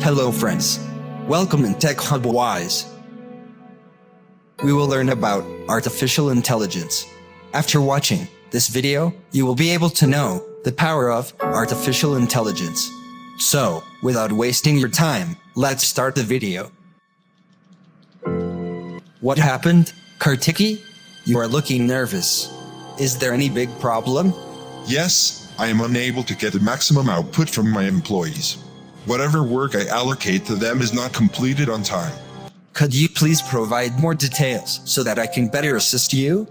Hello friends. Welcome in Techhubwise. We will learn about artificial intelligence. After watching this video, you will be able to know the power of artificial intelligence. So, without wasting your time, let's start the video. What happened, Kartiki? You are looking nervous. Is there any big problem? Yes, I am unable to get the maximum output from my employees. Whatever work I allocate to them is not completed on time. Could you please provide more details so that I can better assist you?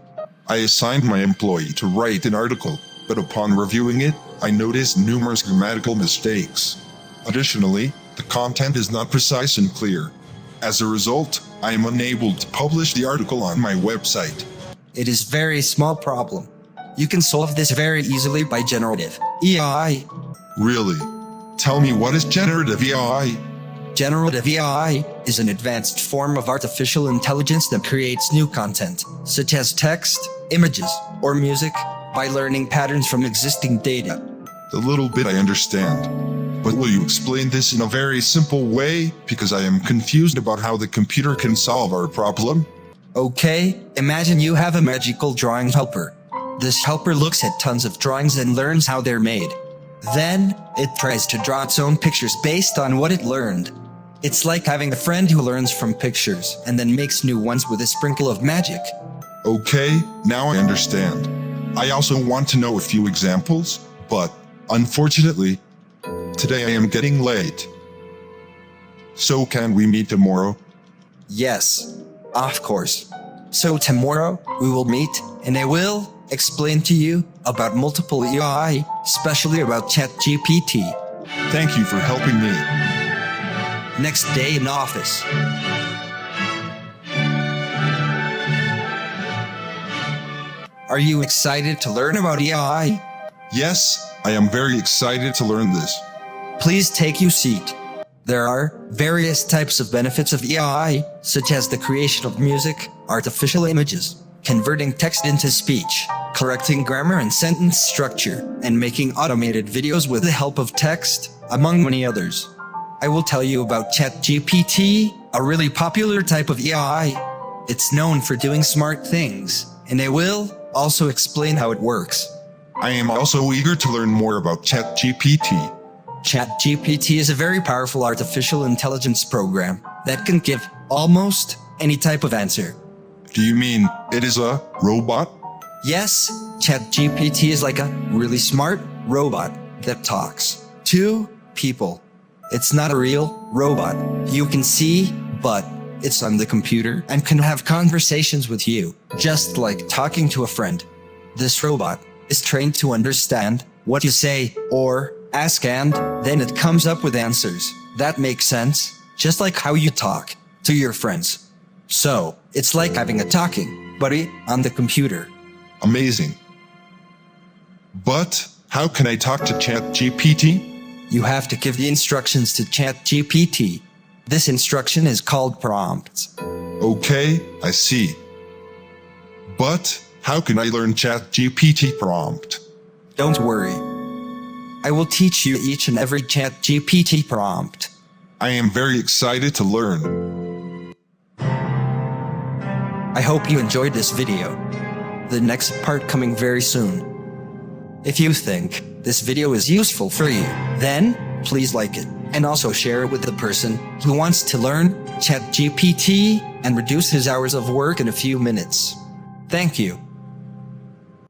I assigned my employee to write an article, but upon reviewing it, I noticed numerous grammatical mistakes. Additionally, the content is not precise and clear. As a result, I am unable to publish the article on my website. It is very small problem. You can solve this very easily by generative AI. Really? Tell me, what is generative AI? Generative AI is an advanced form of artificial intelligence that creates new content, such as text, images, or music, by learning patterns from existing data. The little bit I understand. But will you explain this in a very simple way, because I am confused about how the computer can solve our problem? Okay, imagine you have a magical drawing helper. This helper looks at tons of drawings and learns how they're made. Then, it tries to draw its own pictures based on what it learned. It's like having a friend who learns from pictures and then makes new ones with a sprinkle of magic. Okay, now I understand. I also want to know a few examples, but, unfortunately, today I am getting late. So can we meet tomorrow? Yes, of course. So tomorrow, we will meet, and I will explain to you about multiple AI, especially about ChatGPT. Thank you for helping me. Next day in office. Are you excited to learn about AI? Yes, I am very excited to learn this. Please take your seat. There are various types of benefits of AI, such as the creation of music, artificial images, converting text into speech, correcting grammar and sentence structure, and making automated videos with the help of text, among many others. I will tell you about ChatGPT, a really popular type of AI. It's known for doing smart things, and I will also explain how it works. I am also eager to learn more about ChatGPT. ChatGPT is a very powerful artificial intelligence program that can give almost any type of answer. Do you mean it is a robot? Yes, ChatGPT is like a really smart robot that talks to people. It's not a real robot you can see, but it's on the computer and can have conversations with you, just like talking to a friend. This robot is trained to understand what you say or ask, and then it comes up with answers that make sense, just like how you talk to your friends. So, it's like having a talking buddy on the computer. Amazing. But how can I talk to ChatGPT? You have to give the instructions to ChatGPT. This instruction is called prompts. Okay, I see. But how can I learn ChatGPT prompt? Don't worry. I will teach you each and every ChatGPT prompt. I am very excited to learn. I hope you enjoyed this video. The next part coming very soon. If you think this video is useful for you, then please like it and also share it with the person who wants to learn ChatGPT and reduce his hours of work in a few minutes. Thank you.